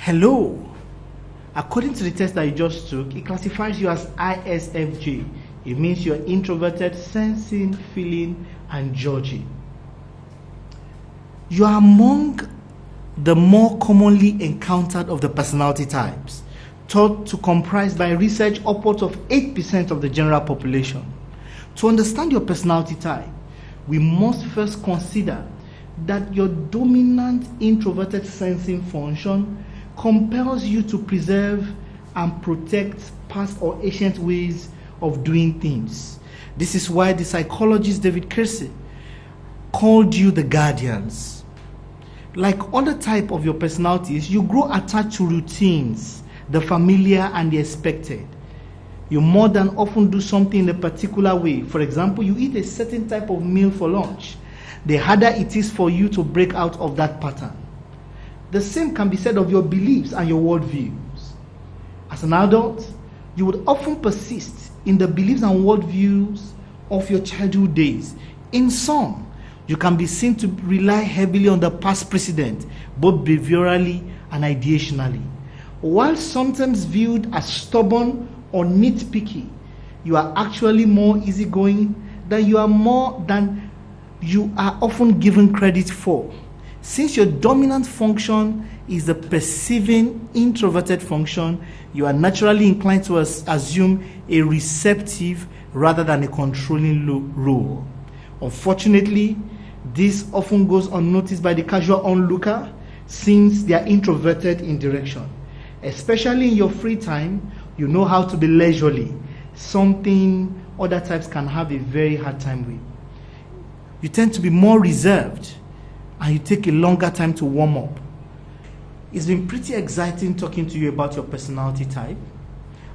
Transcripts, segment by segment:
Hello. According to the test that you just took, it classifies you as ISFJ. It means you're introverted, sensing, feeling, and judging. You are among the more commonly encountered of the personality types, thought to comprise by research upwards of 8% of the general population. To understand your personality type, we must first consider that your dominant introverted sensing function compels you to preserve and protect past or ancient ways of doing things. This is why the psychologist David Kersey called you the guardians. Like other type of your personalities, you grow attached to routines, the familiar and the expected. You more than often do something in a particular way. For example, you eat a certain type of meal for lunch. The harder it is for you to break out of that pattern. The same can be said of your beliefs and your worldviews. As an adult, you would often persist in the beliefs and worldviews of your childhood days. In some, you can be seen to rely heavily on the past precedent, both behaviorally and ideationally. While sometimes viewed as stubborn or nitpicky, you are actually more easygoing than you are often given credit for. Since your dominant function is the perceiving introverted function, you are naturally inclined to assume a receptive rather than a controlling role. Unfortunately, this often goes unnoticed by the casual onlooker since they are introverted in direction. Especially in your free time, you know how to be leisurely, something other types can have a very hard time with. You tend to be more reserved and you take a longer time to warm up. It's been pretty exciting talking to you about your personality type.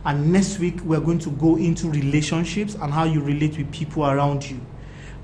And next week, we're going to go into relationships and how you relate with people around you.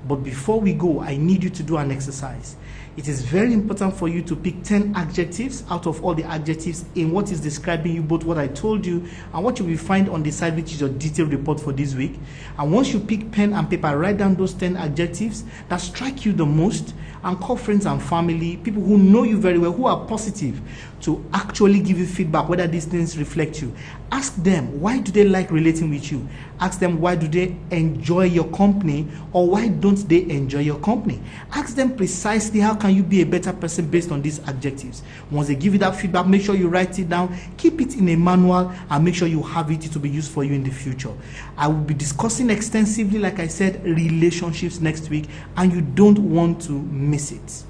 But before we go, I need you to do an exercise. It is very important for you to pick 10 adjectives out of all the adjectives in what is describing you, both what I told you and what you will find on the side, which is your detailed report for this week. And once you pick pen and paper, write down those 10 adjectives that strike you the most and call friends and family, people who know you very well, who are positive, to actually give you feedback, whether these things reflect you. Ask them, why do they like relating with you? Ask them, why do they enjoy your company, or why don't they enjoy your company? Ask them precisely, how can you be a better person based on these adjectives? Once they give you that feedback, make sure you write it down, keep it in a manual, and make sure you have it to be used for you in the future. I will be discussing extensively, like I said, relationships next week, and you don't want to miss it.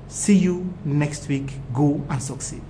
See you next week. Go and succeed.